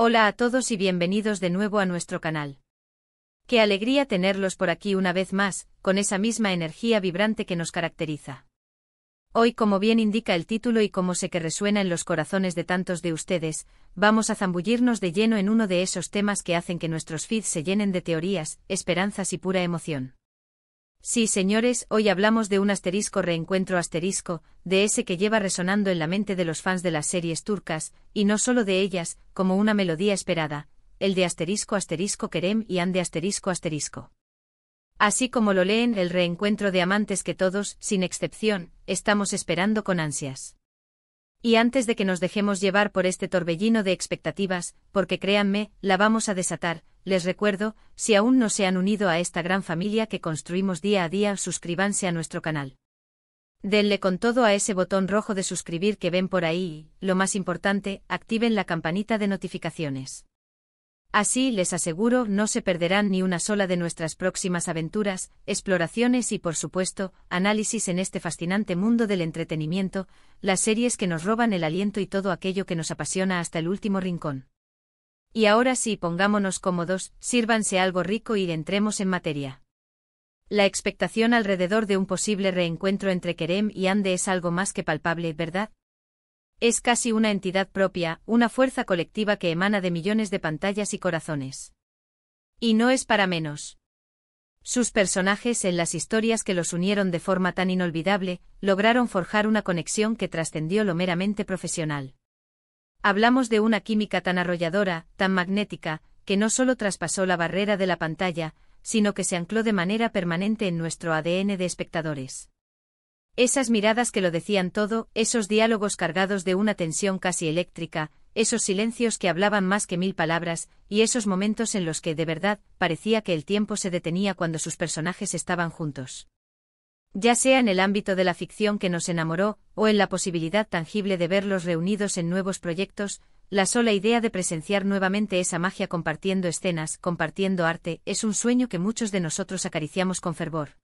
Hola a todos y bienvenidos de nuevo a nuestro canal. Qué alegría tenerlos por aquí una vez más, con esa misma energía vibrante que nos caracteriza. Hoy, como bien indica el título y como sé que resuena en los corazones de tantos de ustedes, vamos a zambullirnos de lleno en uno de esos temas que hacen que nuestros feeds se llenen de teorías, esperanzas y pura emoción. Sí, señores, hoy hablamos de un reencuentro, de ese que lleva resonando en la mente de los fans de las series turcas, y no solo de ellas, como una melodía esperada, el de Kerem y Hande Así como lo leen, el reencuentro de amantes que todos, sin excepción, estamos esperando con ansias. Y antes de que nos dejemos llevar por este torbellino de expectativas, porque créanme, la vamos a desatar, les recuerdo, si aún no se han unido a esta gran familia que construimos día a día, suscríbanse a nuestro canal. Denle con todo a ese botón rojo de suscribir que ven por ahí y, lo más importante, activen la campanita de notificaciones. Así, les aseguro, no se perderán ni una sola de nuestras próximas aventuras, exploraciones y, por supuesto, análisis en este fascinante mundo del entretenimiento, las series que nos roban el aliento y todo aquello que nos apasiona hasta el último rincón. Y ahora sí, pongámonos cómodos, sírvanse algo rico y entremos en materia. La expectación alrededor de un posible reencuentro entre Kerem y Hande es algo más que palpable, ¿verdad? Es casi una entidad propia, una fuerza colectiva que emana de millones de pantallas y corazones. Y no es para menos. Sus personajes, en las historias que los unieron de forma tan inolvidable, lograron forjar una conexión que trascendió lo meramente profesional. Hablamos de una química tan arrolladora, tan magnética, que no solo traspasó la barrera de la pantalla, sino que se ancló de manera permanente en nuestro ADN de espectadores. Esas miradas que lo decían todo, esos diálogos cargados de una tensión casi eléctrica, esos silencios que hablaban más que 1000 palabras, y esos momentos en los que, de verdad, parecía que el tiempo se detenía cuando sus personajes estaban juntos. Ya sea en el ámbito de la ficción que nos enamoró, o en la posibilidad tangible de verlos reunidos en nuevos proyectos, la sola idea de presenciar nuevamente esa magia compartiendo escenas, compartiendo arte, es un sueño que muchos de nosotros acariciamos con fervor.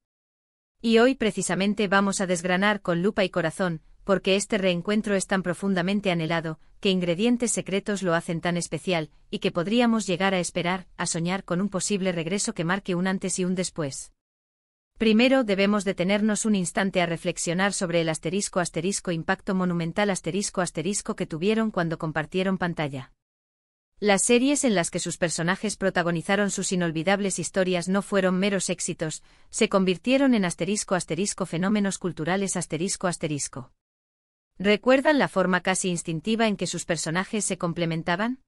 Y hoy precisamente vamos a desgranar con lupa y corazón, porque este reencuentro es tan profundamente anhelado, que ingredientes secretos lo hacen tan especial, y que podríamos llegar a esperar, a soñar con un posible regreso que marque un antes y un después. Primero debemos detenernos un instante a reflexionar sobre el impacto monumental que tuvieron cuando compartieron pantalla. Las series en las que sus personajes protagonizaron sus inolvidables historias no fueron meros éxitos, se convirtieron en fenómenos culturales ¿Recuerdan la forma casi instintiva en que sus personajes se complementaban?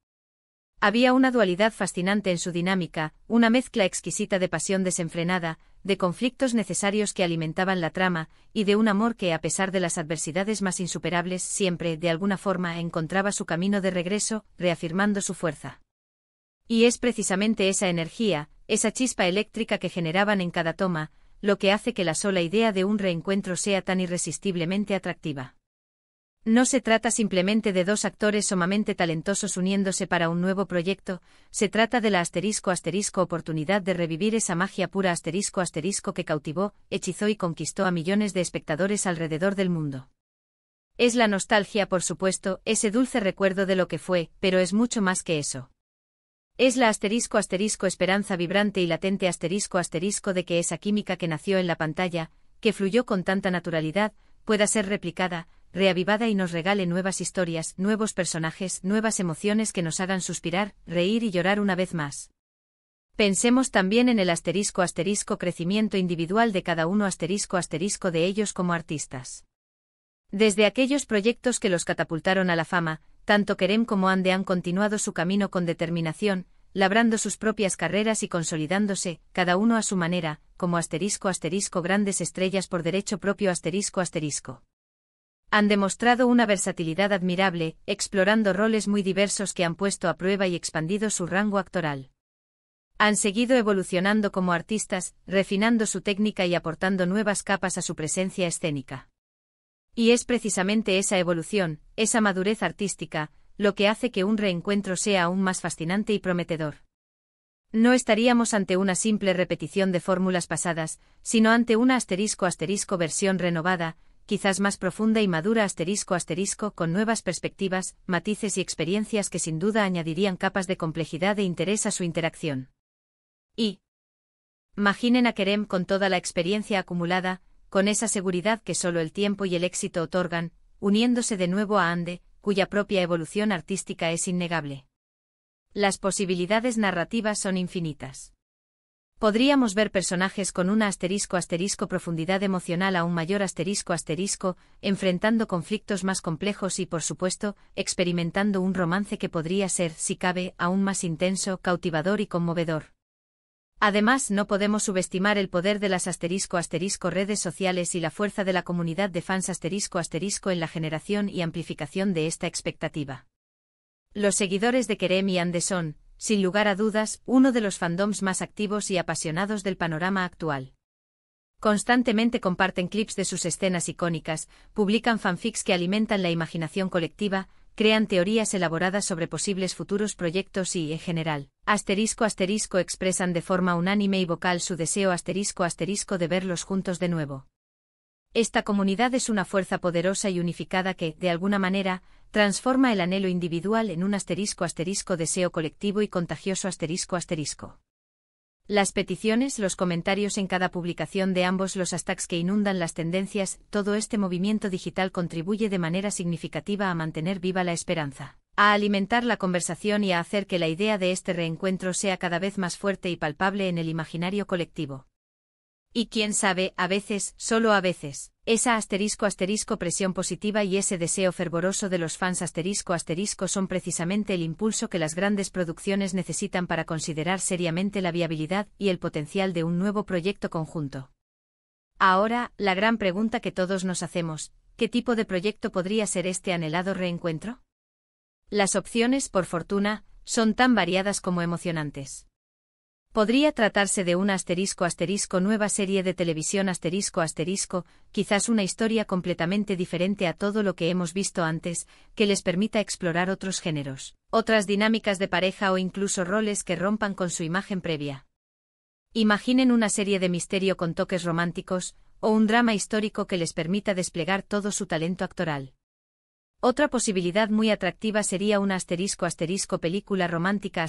Había una dualidad fascinante en su dinámica, una mezcla exquisita de pasión desenfrenada, de conflictos necesarios que alimentaban la trama, y de un amor que, a pesar de las adversidades más insuperables, siempre, de alguna forma, encontraba su camino de regreso, reafirmando su fuerza. Y es precisamente esa energía, esa chispa eléctrica que generaban en cada toma, lo que hace que la sola idea de un reencuentro sea tan irresistiblemente atractiva. No se trata simplemente de dos actores sumamente talentosos uniéndose para un nuevo proyecto, se trata de la oportunidad de revivir esa magia pura que cautivó, hechizó y conquistó a millones de espectadores alrededor del mundo. Es la nostalgia, por supuesto, ese dulce recuerdo de lo que fue, pero es mucho más que eso. Es la esperanza vibrante y latente de que esa química que nació en la pantalla, que fluyó con tanta naturalidad, pueda ser replicada, reavivada y nos regale nuevas historias, nuevos personajes, nuevas emociones que nos hagan suspirar, reír y llorar una vez más. Pensemos también en el crecimiento individual de cada uno de ellos como artistas. Desde aquellos proyectos que los catapultaron a la fama, tanto Kerem como Hande han continuado su camino con determinación, labrando sus propias carreras y consolidándose, cada uno a su manera, como grandes estrellas por derecho propio Han demostrado una versatilidad admirable, explorando roles muy diversos que han puesto a prueba y expandido su rango actoral. Han seguido evolucionando como artistas, refinando su técnica y aportando nuevas capas a su presencia escénica. Y es precisamente esa evolución, esa madurez artística, lo que hace que un reencuentro sea aún más fascinante y prometedor. No estaríamos ante una simple repetición de fórmulas pasadas, sino ante una versión renovada, quizás más profunda y madura con nuevas perspectivas, matices y experiencias que sin duda añadirían capas de complejidad e interés a su interacción. Y imaginen a Kerem con toda la experiencia acumulada, con esa seguridad que solo el tiempo y el éxito otorgan, uniéndose de nuevo a Ande, cuya propia evolución artística es innegable. Las posibilidades narrativas son infinitas. Podríamos ver personajes con una profundidad emocional a un mayor enfrentando conflictos más complejos y, por supuesto, experimentando un romance que podría ser, si cabe, aún más intenso, cautivador y conmovedor. Además, no podemos subestimar el poder de las redes sociales y la fuerza de la comunidad de fans en la generación y amplificación de esta expectativa. Los seguidores de Kerem y Ande son, sin lugar a dudas, uno de los fandoms más activos y apasionados del panorama actual. Constantemente comparten clips de sus escenas icónicas, publican fanfics que alimentan la imaginación colectiva, crean teorías elaboradas sobre posibles futuros proyectos y, en general, expresan de forma unánime y vocal su deseo de verlos juntos de nuevo. Esta comunidad es una fuerza poderosa y unificada que, de alguna manera, transforma el anhelo individual en un deseo colectivo y contagioso . Las peticiones, los comentarios en cada publicación de ambos, los hashtags que inundan las tendencias, todo este movimiento digital contribuye de manera significativa a mantener viva la esperanza, a alimentar la conversación y a hacer que la idea de este reencuentro sea cada vez más fuerte y palpable en el imaginario colectivo. Y quién sabe, a veces, solo a veces, esa presión positiva y ese deseo fervoroso de los fans son precisamente el impulso que las grandes producciones necesitan para considerar seriamente la viabilidad y el potencial de un nuevo proyecto conjunto. Ahora, la gran pregunta que todos nos hacemos, ¿qué tipo de proyecto podría ser este anhelado reencuentro? Las opciones, por fortuna, son tan variadas como emocionantes. Podría tratarse de una nueva serie de televisión quizás una historia completamente diferente a todo lo que hemos visto antes, que les permita explorar otros géneros, otras dinámicas de pareja o incluso roles que rompan con su imagen previa. Imaginen una serie de misterio con toques románticos, o un drama histórico que les permita desplegar todo su talento actoral. Otra posibilidad muy atractiva sería una película romántica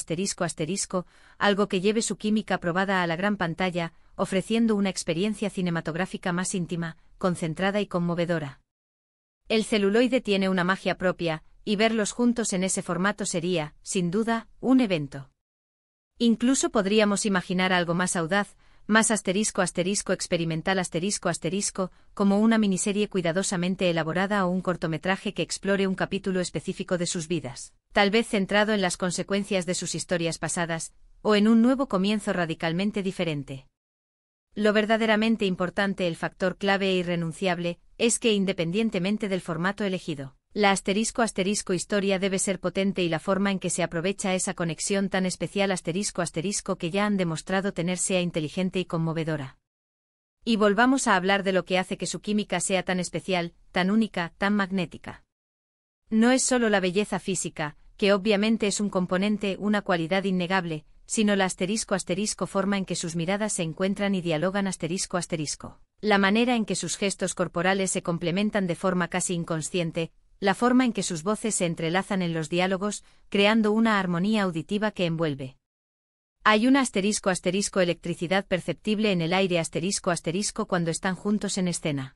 algo que lleve su química probada a la gran pantalla, ofreciendo una experiencia cinematográfica más íntima, concentrada y conmovedora. El celuloide tiene una magia propia, y verlos juntos en ese formato sería, sin duda, un evento. Incluso podríamos imaginar algo más audaz, más experimental como una miniserie cuidadosamente elaborada o un cortometraje que explore un capítulo específico de sus vidas, tal vez centrado en las consecuencias de sus historias pasadas, o en un nuevo comienzo radicalmente diferente. Lo verdaderamente importante, el factor clave e irrenunciable, es que independientemente del formato elegido, la historia debe ser potente y la forma en que se aprovecha esa conexión tan especial que ya han demostrado tener sea inteligente y conmovedora. Y volvamos a hablar de lo que hace que su química sea tan especial, tan única, tan magnética. No es solo la belleza física, que obviamente es un componente, una cualidad innegable, sino la forma en que sus miradas se encuentran y dialogan la manera en que sus gestos corporales se complementan de forma casi inconsciente, la forma en que sus voces se entrelazan en los diálogos, creando una armonía auditiva que envuelve. Hay una electricidad perceptible en el aire cuando están juntos en escena.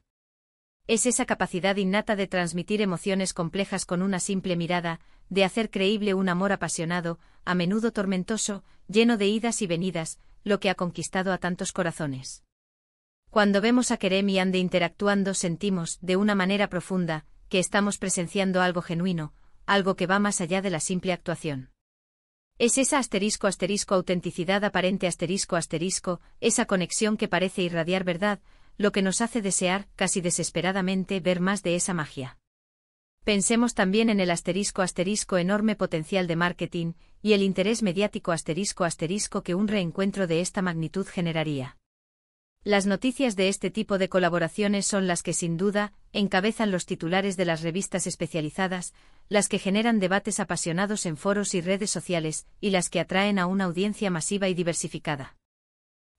Es esa capacidad innata de transmitir emociones complejas con una simple mirada, de hacer creíble un amor apasionado, a menudo tormentoso, lleno de idas y venidas, lo que ha conquistado a tantos corazones. Cuando vemos a Kerem y Ande interactuando sentimos, de una manera profunda, que estamos presenciando algo genuino, algo que va más allá de la simple actuación. Es esa autenticidad aparente esa conexión que parece irradiar verdad, lo que nos hace desear, casi desesperadamente, ver más de esa magia. Pensemos también en el enorme potencial de marketing, y el interés mediático que un reencuentro de esta magnitud generaría. Las noticias de este tipo de colaboraciones son las que sin duda encabezan los titulares de las revistas especializadas, las que generan debates apasionados en foros y redes sociales, y las que atraen a una audiencia masiva y diversificada.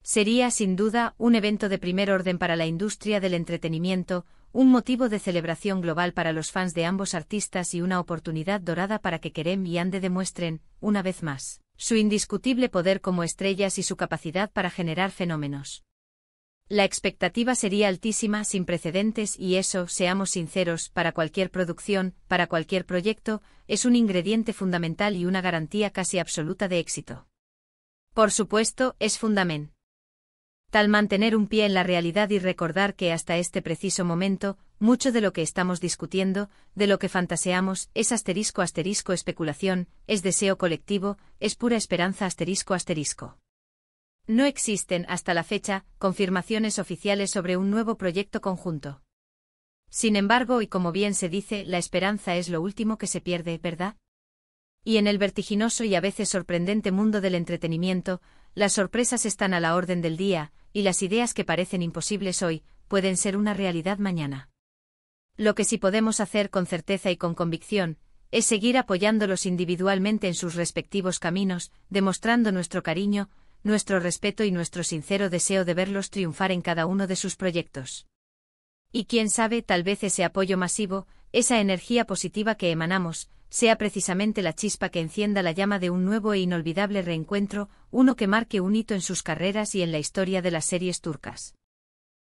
Sería sin duda un evento de primer orden para la industria del entretenimiento, un motivo de celebración global para los fans de ambos artistas y una oportunidad dorada para que Kerem y Yandhi demuestren, una vez más, su indiscutible poder como estrellas y su capacidad para generar fenómenos. La expectativa sería altísima, sin precedentes, y eso, seamos sinceros, para cualquier producción, para cualquier proyecto, es un ingrediente fundamental y una garantía casi absoluta de éxito. Por supuesto, es fundamental mantener un pie en la realidad y recordar que hasta este preciso momento, mucho de lo que estamos discutiendo, de lo que fantaseamos, es *** especulación, es deseo colectivo, es pura esperanza ***. No existen, hasta la fecha, confirmaciones oficiales sobre un nuevo proyecto conjunto. Sin embargo, y como bien se dice, la esperanza es lo último que se pierde, ¿verdad? Y en el vertiginoso y a veces sorprendente mundo del entretenimiento, las sorpresas están a la orden del día, y las ideas que parecen imposibles hoy, pueden ser una realidad mañana. Lo que sí podemos hacer con certeza y con convicción, es seguir apoyándolos individualmente en sus respectivos caminos, demostrando nuestro cariño, nuestro respeto y nuestro sincero deseo de verlos triunfar en cada uno de sus proyectos. Y quién sabe, tal vez ese apoyo masivo, esa energía positiva que emanamos, sea precisamente la chispa que encienda la llama de un nuevo e inolvidable reencuentro, uno que marque un hito en sus carreras y en la historia de las series turcas.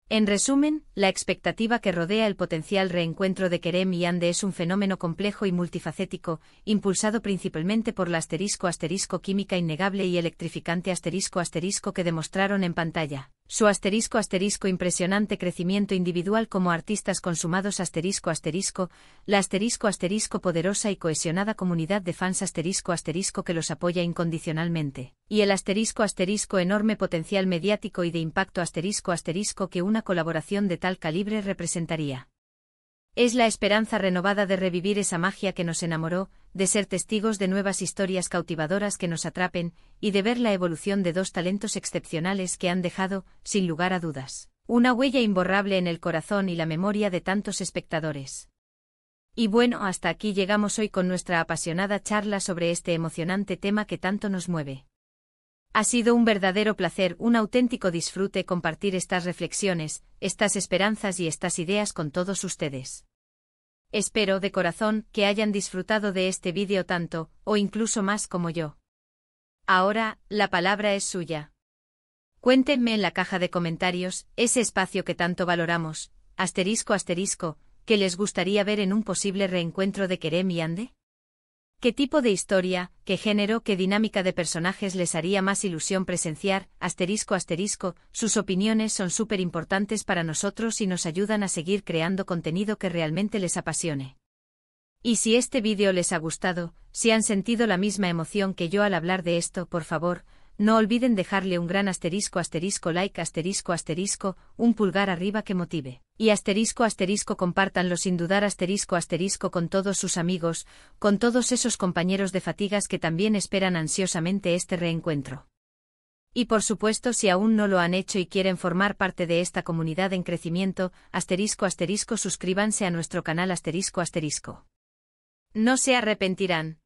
En resumen, la expectativa que rodea el potencial reencuentro de Kerem y Yandhi es un fenómeno complejo y multifacético, impulsado principalmente por la *** química innegable y electrificante *** que demostraron en pantalla, su *** impresionante crecimiento individual como artistas consumados ***, la *** poderosa y cohesionada comunidad de fans *** que los apoya incondicionalmente, y el *** enorme potencial mediático y de impacto *** que una colaboración de tal calibre representaría. Es la esperanza renovada de revivir esa magia que nos enamoró, de ser testigos de nuevas historias cautivadoras que nos atrapen, y de ver la evolución de dos talentos excepcionales que han dejado, sin lugar a dudas, una huella imborrable en el corazón y la memoria de tantos espectadores. Y bueno, hasta aquí llegamos hoy con nuestra apasionada charla sobre este emocionante tema que tanto nos mueve. Ha sido un verdadero placer, un auténtico disfrute compartir estas reflexiones, estas esperanzas y estas ideas con todos ustedes. Espero de corazón que hayan disfrutado de este vídeo tanto, o incluso más como yo. Ahora, la palabra es suya. Cuéntenme en la caja de comentarios, ese espacio que tanto valoramos, ***, que les gustaría ver en un posible reencuentro de Kerem y Yandhi. ¿Qué tipo de historia, qué género, qué dinámica de personajes les haría más ilusión presenciar? ***, sus opiniones son súper importantes para nosotros y nos ayudan a seguir creando contenido que realmente les apasione. Y si este vídeo les ha gustado, si han sentido la misma emoción que yo al hablar de esto, por favor, no olviden dejarle un gran like, un pulgar arriba que motive. Y compártanlo sin dudar con todos sus amigos, con todos esos compañeros de fatigas que también esperan ansiosamente este reencuentro. Y por supuesto, si aún no lo han hecho y quieren formar parte de esta comunidad en crecimiento, suscríbanse a nuestro canal ***. No se arrepentirán.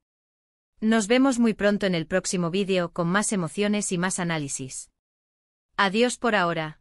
Nos vemos muy pronto en el próximo vídeo con más emociones y más análisis. Adiós por ahora.